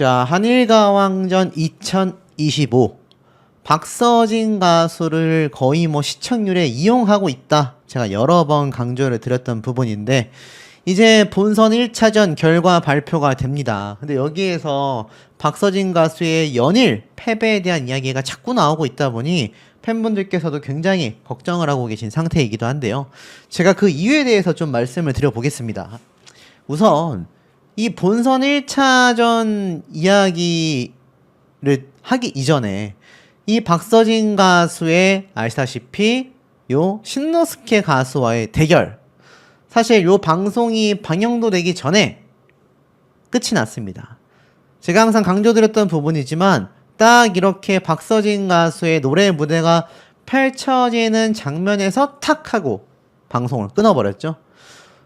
자, 한일가왕전 2025 박서진 가수를 거의 뭐 시청률에 이용하고 있다. 제가 여러 번 강조를 드렸던 부분인데 이제 본선 1차전 결과 발표가 됩니다. 근데 여기에서 박서진 가수의 연일 패배에 대한 이야기가 자꾸 나오고 있다 보니 팬분들께서도 굉장히 걱정을 하고 계신 상태이기도 한데요. 제가 그 이유에 대해서 좀 말씀을 드려보겠습니다. 우선 이 본선 1차전 이야기를 하기 이전에 이 박서진 가수의 아시다시피 요 신노스케 가수와의 대결, 사실 요 방송이 방영도 되기 전에 끝이 났습니다. 제가 항상 강조드렸던 부분이지만 딱 이렇게 박서진 가수의 노래 무대가 펼쳐지는 장면에서 탁 하고 방송을 끊어버렸죠.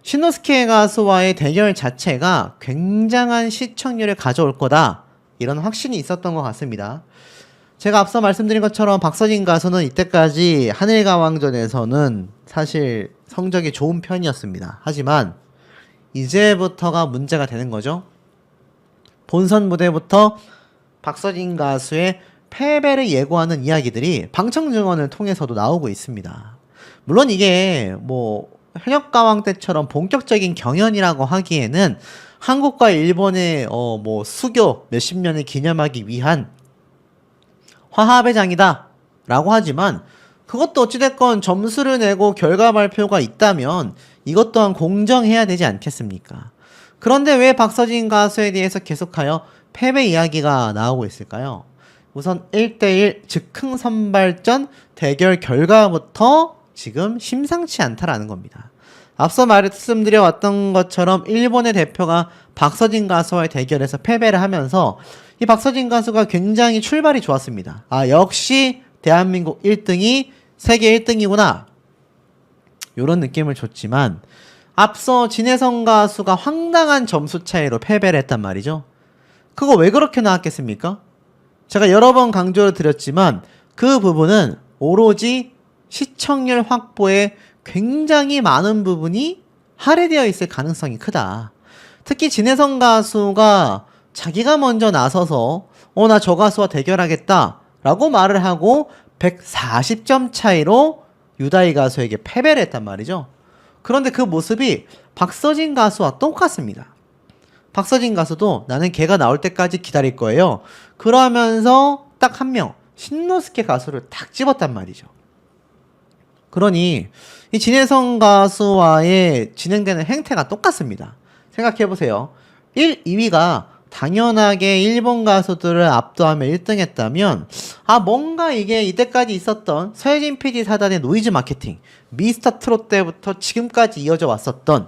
신노스케 가수와의 대결 자체가 굉장한 시청률을 가져올 거다, 이런 확신이 있었던 것 같습니다. 제가 앞서 말씀드린 것처럼 박서진 가수는 이때까지 한일가왕전에서는 사실 성적이 좋은 편이었습니다. 하지만 이제부터가 문제가 되는 거죠. 본선 무대부터 박서진 가수의 패배를 예고하는 이야기들이 방청 증언을 통해서도 나오고 있습니다. 물론 이게 뭐 현역가왕 때처럼 본격적인 경연이라고 하기에는 한국과 일본의 뭐 수교 몇십 년을 기념하기 위한 화합의 장이다 라고 하지만, 그것도 어찌됐건 점수를 내고 결과 발표가 있다면 이것 또한 공정해야 되지 않겠습니까? 그런데 왜 박서진 가수에 대해서 계속하여 패배 이야기가 나오고 있을까요? 우선 1대1 즉흥 선발전 대결 결과부터 지금 심상치 않다라는 겁니다. 앞서 말씀드려왔던 것처럼 일본의 대표가 박서진 가수와의 대결에서 패배를 하면서 이 박서진 가수가 굉장히 출발이 좋았습니다. 아, 역시 대한민국 1등이 세계 1등이구나, 이런 느낌을 줬지만 앞서 진혜성 가수가 황당한 점수 차이로 패배를 했단 말이죠. 그거 왜 그렇게 나왔겠습니까? 제가 여러 번 강조를 드렸지만 그 부분은 오로지 시청률 확보에 굉장히 많은 부분이 할애되어 있을 가능성이 크다. 특히 진혜성 가수가 자기가 먼저 나서서 나 저 가수와 대결하겠다 라고 말을 하고 140점 차이로 유다희 가수에게 패배를 했단 말이죠. 그런데 그 모습이 박서진 가수와 똑같습니다. 박서진 가수도 나는 걔가 나올 때까지 기다릴 거예요, 그러면서 딱 한 명, 신노스케 가수를 딱 집었단 말이죠. 그러니 이 진혜성 가수와의 진행되는 행태가 똑같습니다. 생각해보세요. 1, 2위가 당연하게 일본 가수들을 압도하며 1등 했다면 뭔가 이게 이때까지 있었던 서혜진 PD 사단의 노이즈 마케팅, 미스터 트롯 때부터 지금까지 이어져 왔었던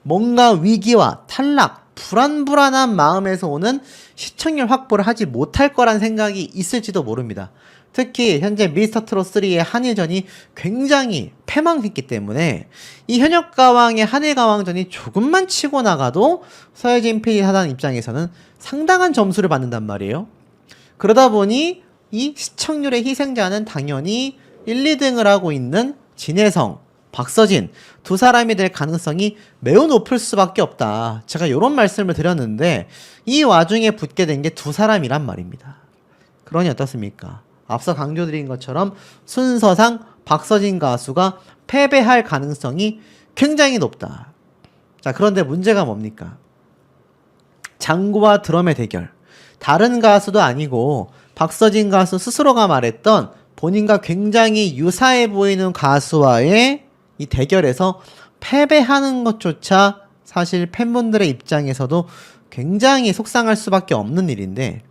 뭔가 위기와 탈락, 불안불안한 마음에서 오는 시청률 확보를 하지 못할 거란 생각이 있을지도 모릅니다. 특히 현재 미스터 트롯 3의 한일전이 굉장히 패망했기 때문에 이 현역가왕의 한일가왕전이 조금만 치고 나가도 서혜진 PD 사단 입장에서는 상당한 점수를 받는단 말이에요. 그러다 보니 이 시청률의 희생자는 당연히 1, 2등을 하고 있는 진혜성, 박서진 두 사람이 될 가능성이 매우 높을 수밖에 없다. 제가 이런 말씀을 드렸는데 이 와중에 붙게 된 게 두 사람이란 말입니다. 그러니 어떻습니까? 앞서 강조드린 것처럼 순서상 박서진 가수가 패배할 가능성이 굉장히 높다. 자, 그런데 문제가 뭡니까? 장구와 드럼의 대결. 다른 가수도 아니고 박서진 가수 스스로가 말했던 본인과 굉장히 유사해 보이는 가수와의 이 대결에서 패배하는 것조차 사실 팬분들의 입장에서도 굉장히 속상할 수밖에 없는 일인데,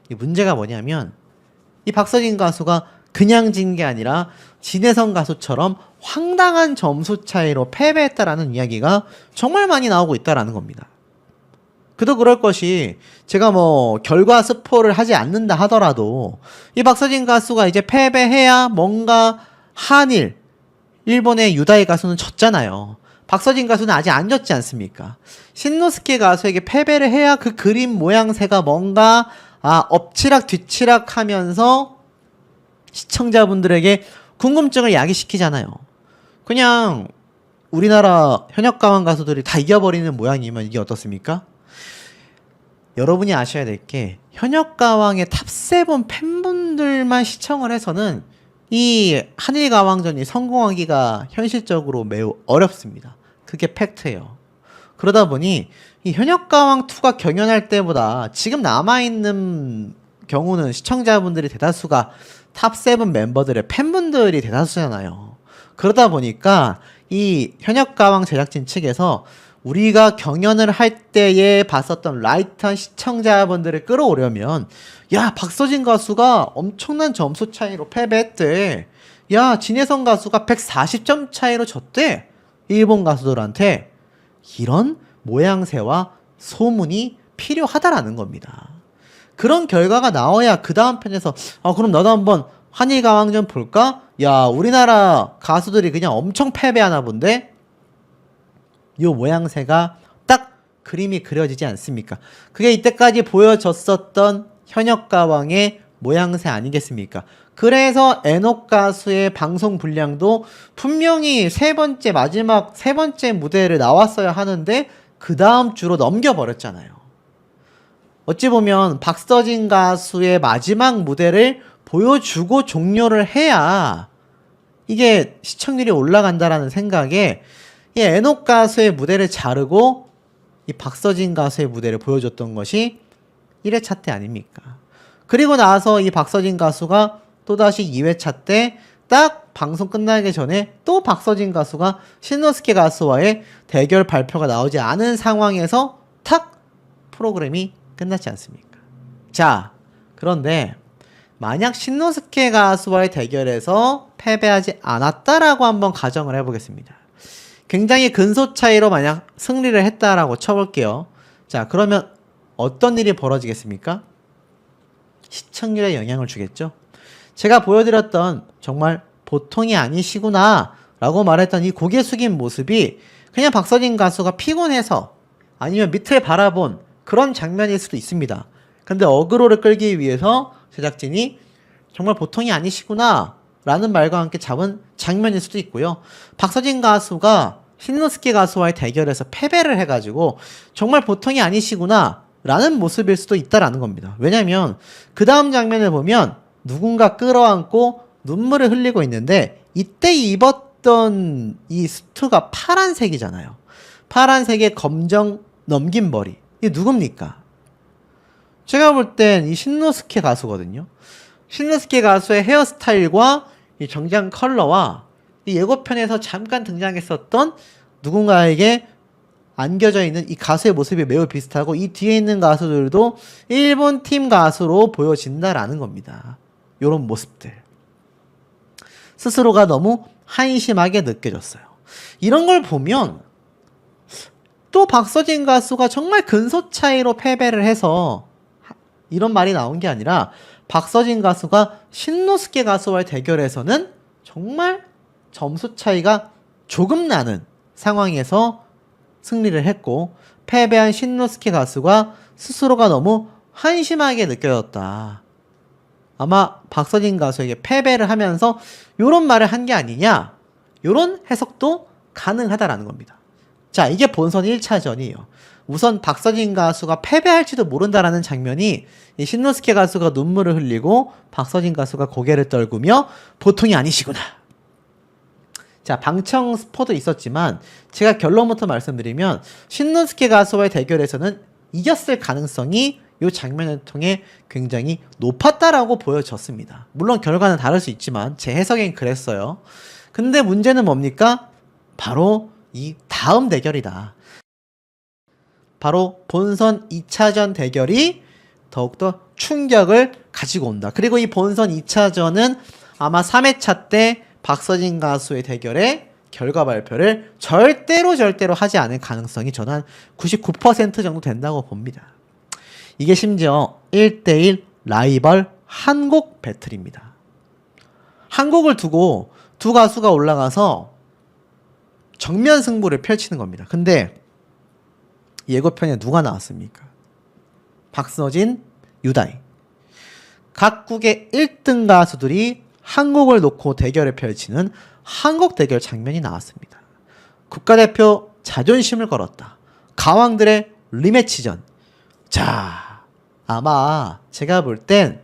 이 문제가 뭐냐면 이 박서진 가수가 그냥 진 게 아니라 진혜성 가수처럼 황당한 점수 차이로 패배했다라는 이야기가 정말 많이 나오고 있다라는 겁니다. 그도 그럴 것이 제가 뭐 결과 스포를 하지 않는다 하더라도 이 박서진 가수가 이제 패배해야 뭔가 한일, 일본의 유다희 가수는 졌잖아요. 박서진 가수는 아직 안 졌지 않습니까? 신노스케 가수에게 패배를 해야 그 그림 모양새가 뭔가 엎치락 뒤치락 하면서 시청자분들에게 궁금증을 야기시키잖아요. 그냥 우리나라 현역가왕 가수들이 다 이겨버리는 모양이면 이게 어떻습니까? 여러분이 아셔야 될 게 현역가왕의 탑7 팬분들만 시청을 해서는 이 한일가왕전이 성공하기가 현실적으로 매우 어렵습니다. 그게 팩트예요. 그러다 보니 이 현역가왕2가 경연할 때보다 지금 남아있는 경우는 시청자분들이 대다수가 탑7 멤버들의 팬분들이 대다수잖아요. 그러다 보니까 이 현역가왕 제작진 측에서 우리가 경연을 할 때에 봤었던 라이트한 시청자분들을 끌어오려면 야 박서진 가수가 엄청난 점수 차이로 패배했대. 야 진혜성 가수가 140점 차이로 졌대. 일본 가수들한테. 이런 모양새와 소문이 필요하다라는 겁니다. 그런 결과가 나와야 그 다음 편에서 그럼 나도 한번 한일가왕전 볼까? 야 우리나라 가수들이 그냥 엄청 패배하나 본데? 요 모양새가 딱 그림이 그려지지 않습니까? 그게 이때까지 보여졌었던 현역가왕의 모양새 아니겠습니까? 그래서 애녹 가수의 방송 분량도 분명히 마지막 세 번째 무대를 나왔어야 하는데 그 다음 주로 넘겨버렸잖아요. 어찌 보면 박서진 가수의 마지막 무대를 보여주고 종료를 해야 이게 시청률이 올라간다라는 생각에 이 애녹 가수의 무대를 자르고 이 박서진 가수의 무대를 보여줬던 것이 1회차 때 아닙니까? 그리고 나서 이 박서진 가수가 또다시 2회차 때 딱 방송 끝나기 전에 또 박서진 가수가 신노스케 가수와의 대결 발표가 나오지 않은 상황에서 탁 프로그램이 끝났지 않습니까? 자, 그런데 만약 신노스케 가수와의 대결에서 패배하지 않았다라고 한번 가정을 해보겠습니다. 굉장히 근소 차이로 만약 승리를 했다라고 쳐볼게요. 자, 그러면 어떤 일이 벌어지겠습니까? 시청률에 영향을 주겠죠? 제가 보여드렸던 정말 보통이 아니시구나 라고 말했던 이 고개 숙인 모습이 그냥 박서진 가수가 피곤해서 아니면 밑을 바라본 그런 장면일 수도 있습니다. 근데 어그로를 끌기 위해서 제작진이 정말 보통이 아니시구나 라는 말과 함께 잡은 장면일 수도 있고요. 박서진 가수가 신노스케 가수와의 대결에서 패배를 해가지고 정말 보통이 아니시구나 라는 모습일 수도 있다라는 겁니다. 왜냐면 그 다음 장면을 보면 누군가 끌어안고 눈물을 흘리고 있는데 이때 입었던 이 수트가 파란색이잖아요. 파란색에 검정 넘긴 머리. 이게 누굽니까? 제가 볼 땐 이 신노스케 가수거든요. 신노스케 가수의 헤어스타일과 이 정장 컬러와 이 예고편에서 잠깐 등장했었던 누군가에게 안겨져 있는 이 가수의 모습이 매우 비슷하고 이 뒤에 있는 가수들도 일본 팀 가수로 보여진다라는 겁니다. 요런 모습들. 스스로가 너무 한심하게 느껴졌어요. 이런 걸 보면 또 박서진 가수가 정말 근소 차이로 패배를 해서 이런 말이 나온 게 아니라 박서진 가수가 신노스케 가수와의 대결에서는 정말 점수 차이가 조금 나는 상황에서 승리를 했고 패배한 신노스케 가수가 스스로가 너무 한심하게 느껴졌다. 아마 박서진 가수에게 패배를 하면서 요런 말을 한 게 아니냐, 요런 해석도 가능하다라는 겁니다. 자, 이게 본선 1차전이에요. 우선 박서진 가수가 패배할지도 모른다라는 장면이 이 신노스케 가수가 눈물을 흘리고 박서진 가수가 고개를 떨구며 보통이 아니시구나. 자, 방청 스포도 있었지만 제가 결론부터 말씀드리면 신노스케 가수와의 대결에서는 이겼을 가능성이 이 장면을 통해 굉장히 높았다라고 보여졌습니다. 물론 결과는 다를 수 있지만 제 해석엔 그랬어요. 근데 문제는 뭡니까? 바로 이 다음 대결이다. 바로 본선 2차전 대결이 더욱더 충격을 가지고 온다. 그리고 이 본선 2차전은 아마 3회차 때 박서진 가수의 대결의 결과 발표를 절대로 하지 않을 가능성이 저는 한 99% 정도 된다고 봅니다. 이게 심지어 1대1 라이벌 한곡 배틀입니다. 한곡을 두고 두 가수가 올라가서 정면 승부를 펼치는 겁니다. 근데 예고편에 누가 나왔습니까? 박서진, 유다희. 각국의 1등 가수들이 한곡을 놓고 대결을 펼치는 한곡 대결 장면이 나왔습니다. 국가대표 자존심을 걸었다. 가왕들의 리매치전. 자, 아마 제가 볼 땐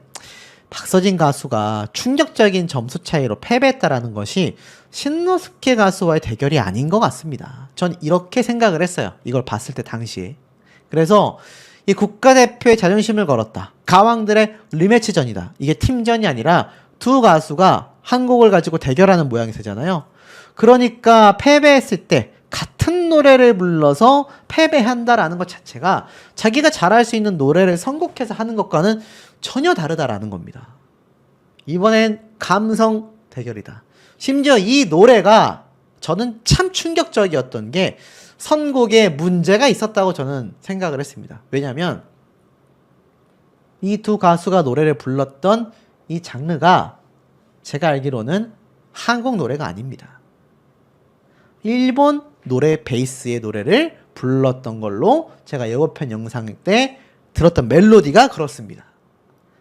박서진 가수가 충격적인 점수 차이로 패배했다라는 것이 신노스케 가수와의 대결이 아닌 것 같습니다. 전 이렇게 생각을 했어요. 이걸 봤을 때 당시에. 그래서 이 국가대표의 자존심을 걸었다. 가왕들의 리매치전이다. 이게 팀전이 아니라 두 가수가 한 곡을 가지고 대결하는 모양새잖아요. 그러니까 패배했을 때 같은 노래를 불러서 패배한다라는 것 자체가 자기가 잘할 수 있는 노래를 선곡해서 하는 것과는 전혀 다르다라는 겁니다. 이번엔 감성 대결이다. 심지어 이 노래가 저는 참 충격적이었던 게 선곡에 문제가 있었다고 저는 생각을 했습니다. 왜냐하면 이 두 가수가 노래를 불렀던 이 장르가 제가 알기로는 한국 노래가 아닙니다. 일본 노래 베이스의 노래를 불렀던 걸로 제가 예고편 영상 때 들었던 멜로디가 그렇습니다.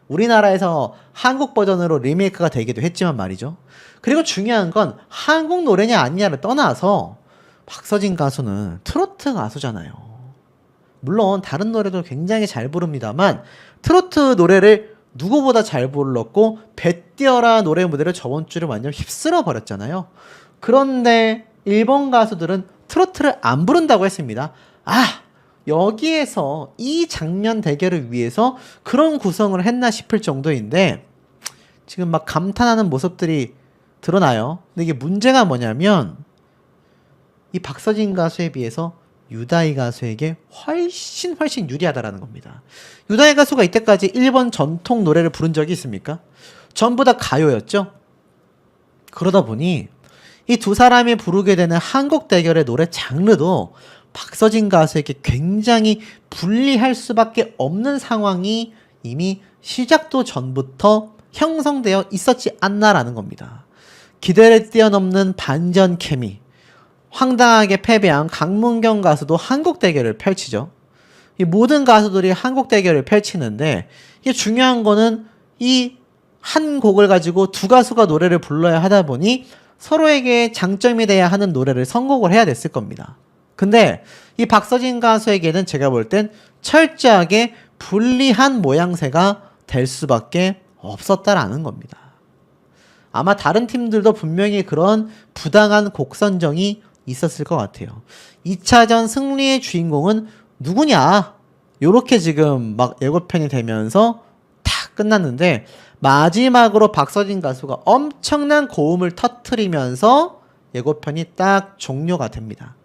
우리나라에서 한국 버전으로 리메이크가 되기도 했지만 말이죠. 그리고 중요한 건 한국 노래냐 아니냐를 떠나서 박서진 가수는 트로트 가수잖아요. 물론 다른 노래도 굉장히 잘 부릅니다만 트로트 노래를 누구보다 잘 불렀고 배띄어라 노래 무대를 저번 주를 완전 휩쓸어 버렸잖아요. 그런데 일본 가수들은 트로트를 안 부른다고 했습니다. 여기에서 이 장면 대결을 위해서 그런 구성을 했나 싶을 정도인데 지금 막 감탄하는 모습들이 드러나요. 근데 이게 문제가 뭐냐면 이 박서진 가수에 비해서 유다희 가수에게 훨씬 유리하다라는 겁니다. 유다희 가수가 이때까지 일본 전통 노래를 부른 적이 있습니까? 전부 다 가요였죠. 그러다 보니 이 두 사람이 부르게 되는 한국 대결의 노래 장르도 박서진 가수에게 굉장히 불리할 수밖에 없는 상황이 이미 시작도 전부터 형성되어 있었지 않나라는 겁니다. 기대를 뛰어넘는 반전 케미, 황당하게 패배한 강문경 가수도 한국 대결을 펼치죠. 이 모든 가수들이 한국 대결을 펼치는데 이게 중요한 거는 이 한 곡을 가지고 두 가수가 노래를 불러야 하다 보니 서로에게 장점이 돼야 하는 노래를 선곡을 해야 됐을 겁니다. 근데 이 박서진 가수에게는 제가 볼 땐 철저하게 불리한 모양새가 될 수밖에 없었다라는 겁니다. 아마 다른 팀들도 분명히 그런 부당한 곡 선정이 있었을 것 같아요. 2차전 승리의 주인공은 누구냐? 요렇게 지금 막 예고편이 되면서 탁 끝났는데 마지막으로 박서진 가수가 엄청난 고음을 터트리면서 예고편이 딱 종료가 됩니다.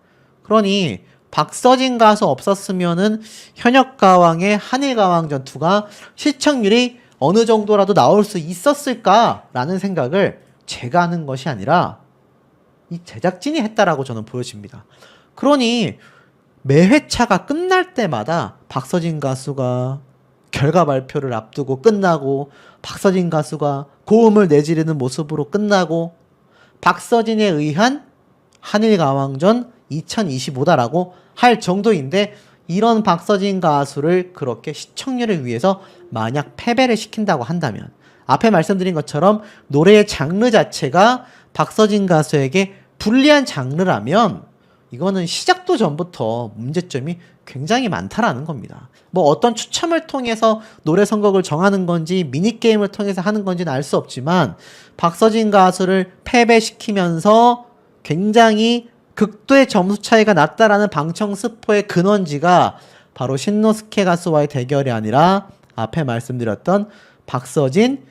그러니 박서진 가수 없었으면은 현역가왕의 한일가왕전 2가 시청률이 어느 정도라도 나올 수 있었을까라는 생각을 제가 하는 것이 아니라 이 제작진이 했다라고 저는 보여집니다. 그러니 매 회차가 끝날 때마다 박서진 가수가 결과 발표를 앞두고 끝나고 박서진 가수가 고음을 내지르는 모습으로 끝나고 박서진에 의한 한일가왕전 2025다라고 할 정도인데 이런 박서진 가수를 그렇게 시청률을 위해서 만약 패배를 시킨다고 한다면 앞에 말씀드린 것처럼 노래의 장르 자체가 박서진 가수에게 불리한 장르라면 이거는 시작도 전부터 문제점이 굉장히 많다라는 겁니다. 뭐 어떤 추첨을 통해서 노래 선곡을 정하는 건지 미니게임을 통해서 하는 건지는 알 수 없지만 박서진 가수를 패배시키면서 굉장히 극도의 점수 차이가 났다라는 방청스포의 근원지가 바로 신노스케 가수와의 대결이 아니라 앞에 말씀드렸던 박서진,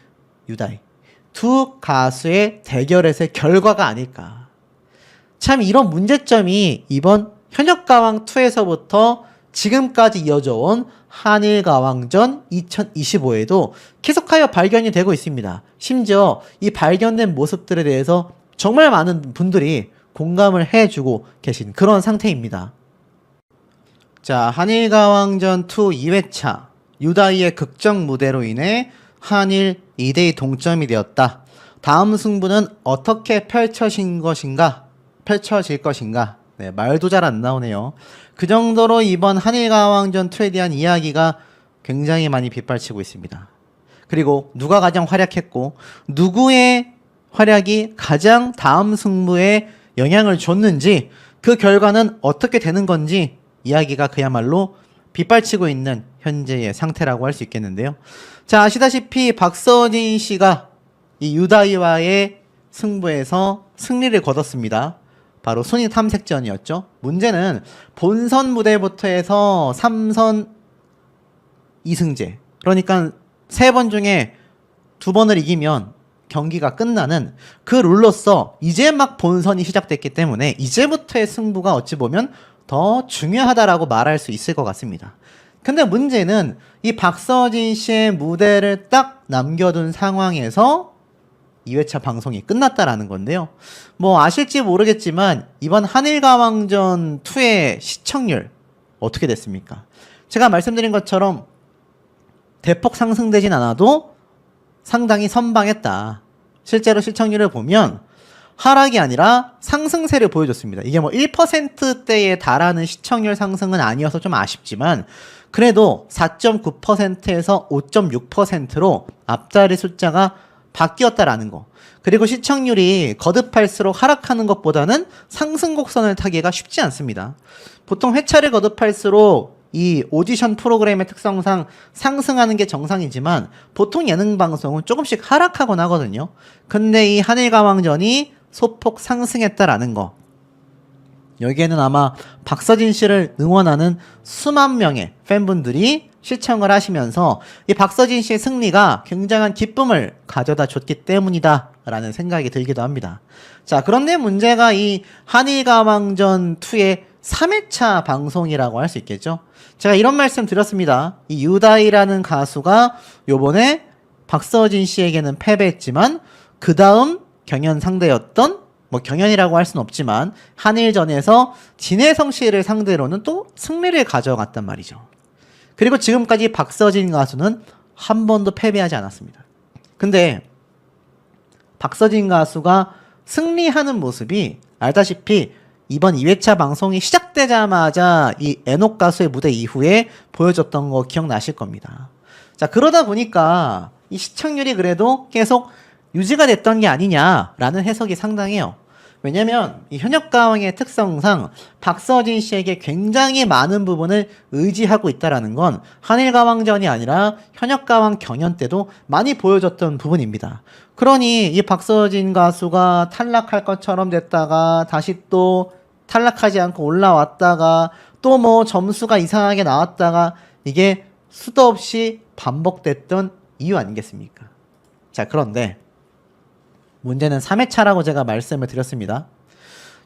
유다희 두 가수의 대결에서의 결과가 아닐까. 참 이런 문제점이 이번 현역가왕2에서부터 지금까지 이어져 온 한일가왕전 2025에도 계속하여 발견이 되고 있습니다. 심지어 이 발견된 모습들에 대해서 정말 많은 분들이 공감을 해주고 계신 그런 상태입니다. 자, 한일가왕전 2 2회차 유다희의 극적 무대로 인해 한일 2대2 동점이 되었다. 다음 승부는 어떻게 펼쳐질 것인가? 네, 말도 잘 안 나오네요. 그 정도로 이번 한일가왕전 2에 대한 이야기가 굉장히 많이 빗발치고 있습니다. 그리고 누가 가장 활약했고 누구의 활약이 가장 다음 승부에 영향을 줬는지 그 결과는 어떻게 되는 건지 이야기가 그야말로 빗발치고 있는 현재의 상태라고 할 수 있겠는데요. 자, 아시다시피 박서진 씨가 이 유다이와의 승부에서 승리를 거뒀습니다. 바로 순위 탐색전이었죠. 문제는 본선 무대부터 해서 3선 2승제. 그러니까 3번 중에 2번을 이기면 경기가 끝나는 그 룰로서 이제 막 본선이 시작됐기 때문에 이제부터의 승부가 어찌 보면 더 중요하다라고 말할 수 있을 것 같습니다. 근데 문제는 이 박서진 씨의 무대를 딱 남겨둔 상황에서 2회차 방송이 끝났다라는 건데요. 뭐 아실지 모르겠지만 이번 한일가왕전 2의 시청률 어떻게 됐습니까? 제가 말씀드린 것처럼 대폭 상승되진 않아도 상당히 선방했다. 실제로 시청률을 보면 하락이 아니라 상승세를 보여줬습니다. 이게 뭐 1%대에 달하는 시청률 상승은 아니어서 좀 아쉽지만 그래도 4.9%에서 5.6%로 앞자리 숫자가 바뀌었다라는 거. 그리고 시청률이 거듭할수록 하락하는 것보다는 상승 곡선을 타기가 쉽지 않습니다. 보통 회차를 거듭할수록 이 오디션 프로그램의 특성상 상승하는 게 정상이지만 보통 예능 방송은 조금씩 하락하곤 하거든요. 근데 이 한일가왕전이 소폭 상승했다라는 거. 여기에는 아마 박서진 씨를 응원하는 수만 명의 팬분들이 시청을 하시면서 이 박서진 씨의 승리가 굉장한 기쁨을 가져다 줬기 때문이다 라는 생각이 들기도 합니다. 자, 그런데 문제가 이 한일가왕전 2의 3회차 방송이라고 할 수 있겠죠. 제가 이런 말씀 드렸습니다. 이 유다이라는 가수가 요번에 박서진 씨에게는 패배했지만 그 다음 경연 상대였던 뭐 경연이라고 할 수는 없지만 한일전에서 진혜성 씨를 상대로는 또 승리를 가져갔단 말이죠. 그리고 지금까지 박서진 가수는 한 번도 패배하지 않았습니다. 근데 박서진 가수가 승리하는 모습이 알다시피 이번 2회차 방송이 시작되자마자 이 애녹 가수의 무대 이후에 보여줬던 거 기억나실 겁니다. 자, 그러다 보니까 이 시청률이 그래도 계속 유지가 됐던 게 아니냐라는 해석이 상당해요. 왜냐면 이 현역가왕의 특성상 박서진 씨에게 굉장히 많은 부분을 의지하고 있다라는 건 한일가왕전이 아니라 현역가왕 경연 때도 많이 보여줬던 부분입니다. 그러니 이 박서진 가수가 탈락할 것처럼 됐다가 다시 또 탈락하지 않고 올라왔다가 또 뭐 점수가 이상하게 나왔다가 이게 수도 없이 반복됐던 이유 아니겠습니까? 자, 그런데 문제는 3회차라고 제가 말씀을 드렸습니다.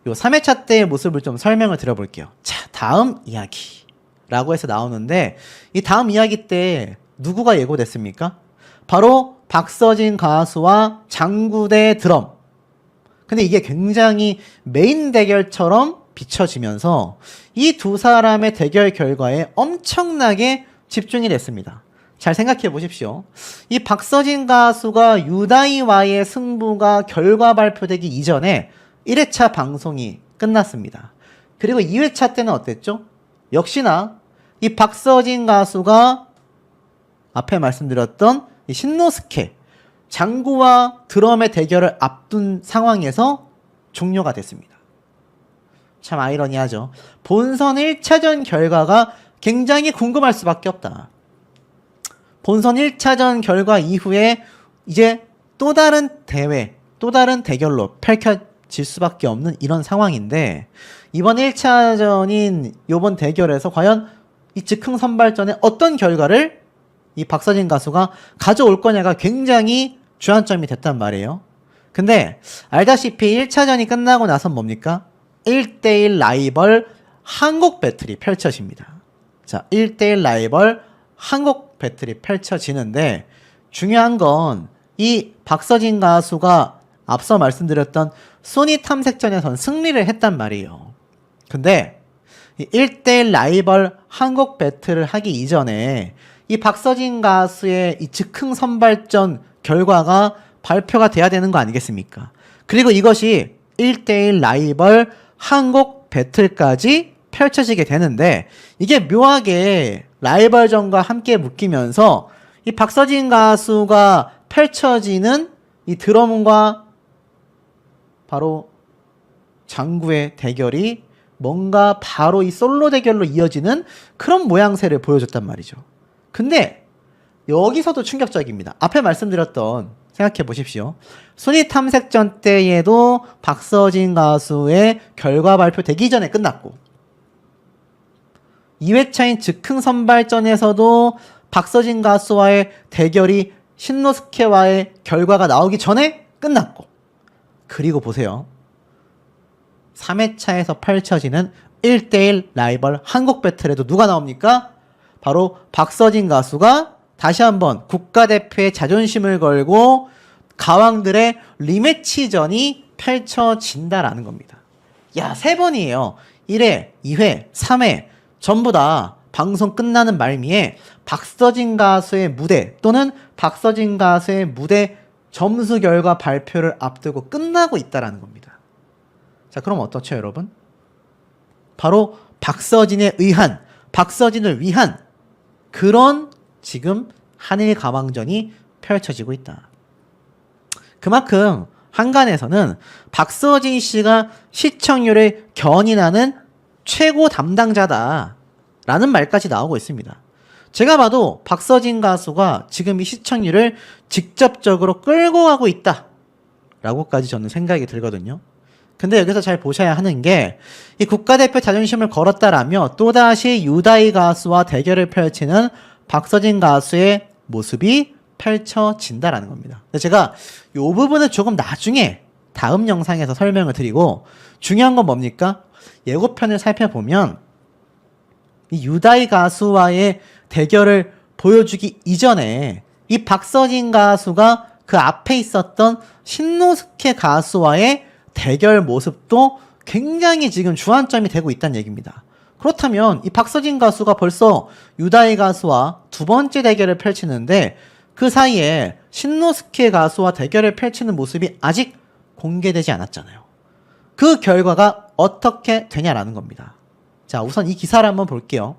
요 3회차 때의 모습을 좀 설명을 드려볼게요. 자, 다음 이야기라고 해서 나오는데 이 다음 이야기 때 누구가 예고됐습니까? 바로 박서진 가수와 장구대 드럼. 근데 이게 굉장히 메인 대결처럼 비춰지면서 이 두 사람의 대결 결과에 엄청나게 집중이 됐습니다. 잘 생각해 보십시오. 이 박서진 가수가 유다이와의 승부가 결과 발표되기 이전에 1회차 방송이 끝났습니다. 그리고 2회차 때는 어땠죠? 역시나 이 박서진 가수가 앞에 말씀드렸던 이 신노스케 장구와 드럼의 대결을 앞둔 상황에서 종료가 됐습니다. 참 아이러니하죠. 본선 1차전 결과가 굉장히 궁금할 수밖에 없다. 본선 1차전 결과 이후에 이제 또 다른 대회, 또 다른 대결로 펼쳐질 수밖에 없는 이런 상황인데 이번 1차전인 이번 대결에서 과연 이 즉흥 선발전에 어떤 결과를 이 박서진 가수가 가져올 거냐가 굉장히 주안점이 됐단 말이에요. 근데 알다시피 1차전이 끝나고 나선 뭡니까? 1대1 라이벌 한국 배틀이 펼쳐집니다. 자, 1대1 라이벌 한국 배틀이 펼쳐지는데 중요한 건 이 박서진 가수가 앞서 말씀드렸던 소니 탐색전에선 승리를 했단 말이에요. 근데 이 1대1 라이벌 한국 배틀을 하기 이전에 이 박서진 가수의 이 즉흥 선발전 결과가 발표가 돼야 되는 거 아니겠습니까? 그리고 이것이 1대1 라이벌 한국 배틀까지 펼쳐지게 되는데 이게 묘하게 라이벌전과 함께 묶이면서 이 박서진 가수가 펼쳐지는 이 드럼과 바로 장구의 대결이 뭔가 바로 이 솔로 대결로 이어지는 그런 모양새를 보여줬단 말이죠. 근데 여기서도 충격적입니다. 앞에 말씀드렸던 생각해 보십시오. 순위 탐색전 때에도 박서진 가수의 결과 발표되기 전에 끝났고 2회차인 즉흥 선발전에서도 박서진 가수와의 대결이 신노스케와의 결과가 나오기 전에 끝났고 그리고 보세요. 3회차에서 펼쳐지는 1대1 라이벌 한국 배틀에도 누가 나옵니까? 바로 박서진 가수가 다시 한번 국가대표의 자존심을 걸고 가왕들의 리매치전이 펼쳐진다라는 겁니다. 야, 3번이에요. 1회, 2회, 3회 전부 다 방송 끝나는 말미에 박서진 가수의 무대 또는 박서진 가수의 무대 점수 결과 발표를 앞두고 끝나고 있다라는 겁니다. 자, 그럼 어떻죠, 여러분? 바로 박서진에 의한, 박서진을 위한 그런 지금 한일 가왕전이 펼쳐지고 있다. 그만큼 한간에서는 박서진 씨가 시청률을 견인하는 최고 담당자다 라는 말까지 나오고 있습니다. 제가 봐도 박서진 가수가 지금 이 시청률을 직접적으로 끌고 가고 있다 라고까지 저는 생각이 들거든요. 근데 여기서 잘 보셔야 하는 게 이 국가대표 자존심을 걸었다라며 또다시 유다희 가수와 대결을 펼치는 박서진 가수의 모습이 펼쳐진다라는 겁니다. 근데 제가 이 부분을 조금 나중에 다음 영상에서 설명을 드리고 중요한 건 뭡니까? 예고편을 살펴보면 이 유다희 가수와의 대결을 보여주기 이전에 이 박서진 가수가 그 앞에 있었던 신노스케 가수와의 대결 모습도 굉장히 지금 주안점이 되고 있다는 얘기입니다. 그렇다면 이 박서진 가수가 벌써 유다희 가수와 두 번째 대결을 펼치는데 그 사이에 신노스케 가수와 대결을 펼치는 모습이 아직 공개되지 않았잖아요. 그 결과가 어떻게 되냐라는 겁니다. 자, 우선 이 기사를 한번 볼게요.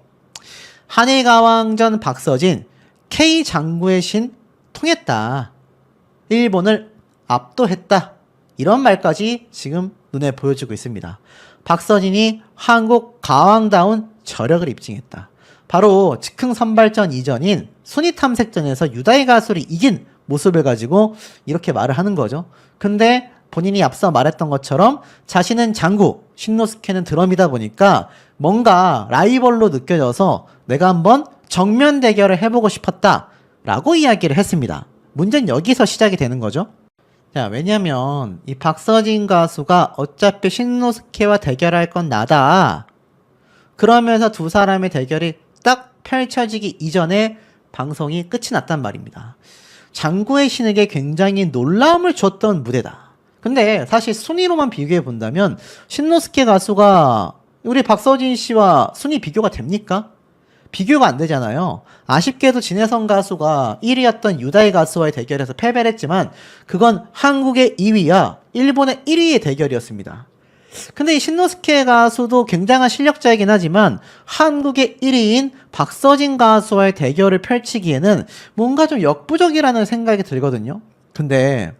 한일가왕전 박서진, K장구의 신 통했다. 일본을 압도했다. 이런 말까지 지금 눈에 보여지고 있습니다. 박서진이 한국 가왕다운 저력을 입증했다. 바로 즉흥 선발전 이전인 순위 탐색전에서 유다희 가수를 이긴 모습을 가지고 이렇게 말을 하는 거죠. 근데 본인이 앞서 말했던 것처럼 자신은 장구, 신노스케는 드럼이다 보니까 뭔가 라이벌로 느껴져서 내가 한번 정면 대결을 해보고 싶었다 라고 이야기를 했습니다. 문제는 여기서 시작이 되는 거죠. 자, 왜냐면 이 박서진 가수가 어차피 신노스케와 대결할 건 나다. 그러면서 두 사람의 대결이 딱 펼쳐지기 이전에 방송이 끝이 났단 말입니다. 장구의 신에게 굉장히 놀라움을 줬던 무대다. 근데 사실 순위로만 비교해 본다면 신노스케 가수가 우리 박서진 씨와 순위 비교가 됩니까? 비교가 안 되잖아요. 아쉽게도 진혜성 가수가 1위였던 유다희 가수와의 대결에서 패배를 했지만 그건 한국의 2위와 일본의 1위의 대결이었습니다. 근데 이 신노스케 가수도 굉장한 실력자이긴 하지만 한국의 1위인 박서진 가수와의 대결을 펼치기에는 뭔가 좀 역부족이라는 생각이 들거든요. 근데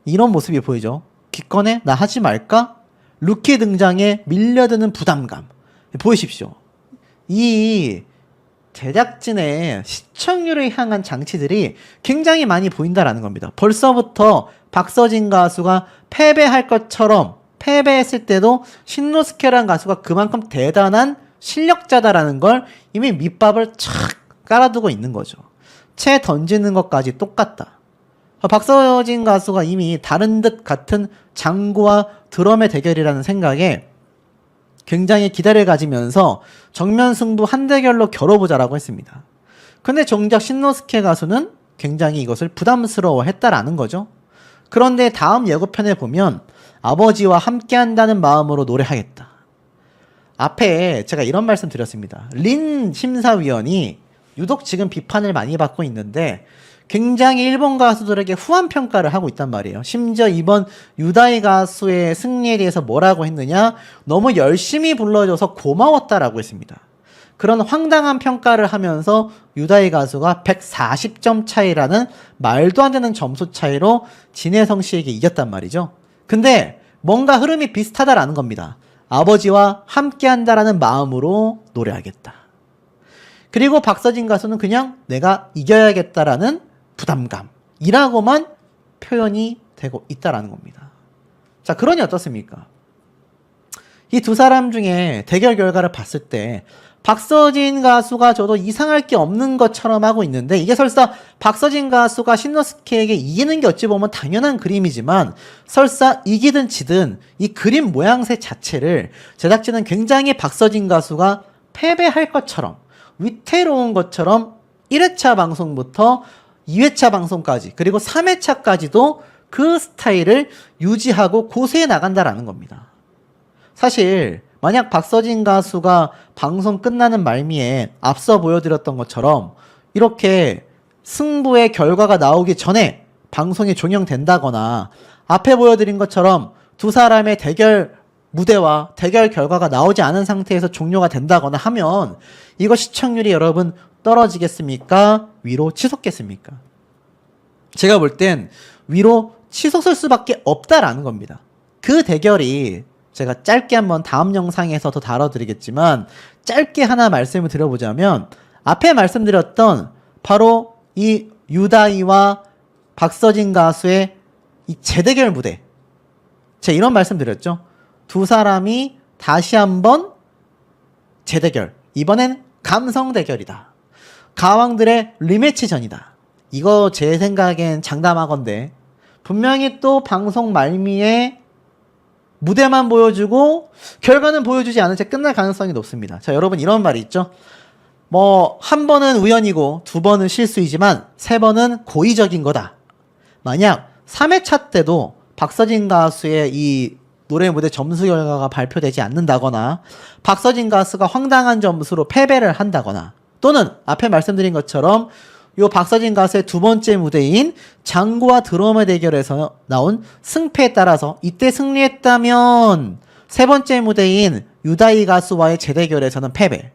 이런 모습이 보이죠. 기권해? 나 하지 말까? 루키 등장에 밀려드는 부담감. 보이십시오. 이 제작진의 시청률을 향한 장치들이 굉장히 많이 보인다라는 겁니다. 벌써부터 박서진 가수가 패배할 것처럼 패배했을 때도 신노스케라는 가수가 그만큼 대단한 실력자다라는 걸 이미 밑밥을 착 깔아두고 있는 거죠. 채 던지는 것까지 똑같다. 박서진 가수가 이미 다른 듯 같은 장구와 드럼의 대결이라는 생각에 굉장히 기대를 가지면서 정면 승부 한 대결로 겨뤄보자라고 했습니다. 근데 정작 신노스케 가수는 굉장히 이것을 부담스러워 했다라는 거죠. 그런데 다음 예고편에 보면 아버지와 함께 한다는 마음으로 노래하겠다. 앞에 제가 이런 말씀 드렸습니다. 린 심사위원이 유독 지금 비판을 많이 받고 있는데 굉장히 일본 가수들에게 후한 평가를 하고 있단 말이에요. 심지어 이번 유다희 가수의 승리에 대해서 뭐라고 했느냐? 너무 열심히 불러줘서 고마웠다라고 했습니다. 그런 황당한 평가를 하면서 유다희 가수가 140점 차이라는 말도 안 되는 점수 차이로 진혜성 씨에게 이겼단 말이죠. 근데 뭔가 흐름이 비슷하다라는 겁니다. 아버지와 함께한다라는 마음으로 노래하겠다. 그리고 박서진 가수는 그냥 내가 이겨야겠다라는 부담감이라고만 표현이 되고 있다라는 겁니다. 자, 그러니 어떻습니까? 이 두 사람 중에 대결 결과를 봤을 때 박서진 가수가 저도 이상할 게 없는 것처럼 하고 있는데, 이게 설사 박서진 가수가 신노스케에게 이기는 게 어찌 보면 당연한 그림이지만 설사 이기든 지든 이 그림 모양새 자체를 제작진은 굉장히 박서진 가수가 패배할 것처럼, 위태로운 것처럼 1회차 방송부터 2회차 방송까지 그리고 3회차까지도 그 스타일을 유지하고 고수해 나간다라는 겁니다. 사실 만약 박서진 가수가 방송 끝나는 말미에 앞서 보여드렸던 것처럼 이렇게 승부의 결과가 나오기 전에 방송이 종영된다거나 앞에 보여드린 것처럼 두 사람의 대결 무대와 대결 결과가 나오지 않은 상태에서 종료가 된다거나 하면 이거 시청률이 여러분 떨어지겠습니까? 위로 치솟겠습니까? 제가 볼 땐 위로 치솟을 수밖에 없다라는 겁니다. 그 대결이 제가 짧게 한번 다음 영상에서 더 다뤄드리겠지만 짧게 하나 말씀을 드려보자면 앞에 말씀드렸던 바로 이 유다이와 박서진 가수의 이 재대결 무대, 제가 이런 말씀 드렸죠. 두 사람이 다시 한번 재대결, 이번엔 감성 대결이다, 가왕들의 리매치전이다. 이거 제 생각엔 장담하건대 분명히 또 방송 말미에 무대만 보여주고 결과는 보여주지 않은 채 끝날 가능성이 높습니다. 자, 여러분 이런 말이 있죠. 뭐 한 번은 우연이고 두 번은 실수이지만 세 번은 고의적인 거다. 만약 3회차 때도 박서진 가수의 이 노래 무대 점수 결과가 발표되지 않는다거나 박서진 가수가 황당한 점수로 패배를 한다거나 또는 앞에 말씀드린 것처럼 요 박서진 가수의 두 번째 무대인 장구와 드럼의 대결에서 나온 승패에 따라서 이때 승리했다면 세 번째 무대인 유다이 가수와의 재대결에서는 패배,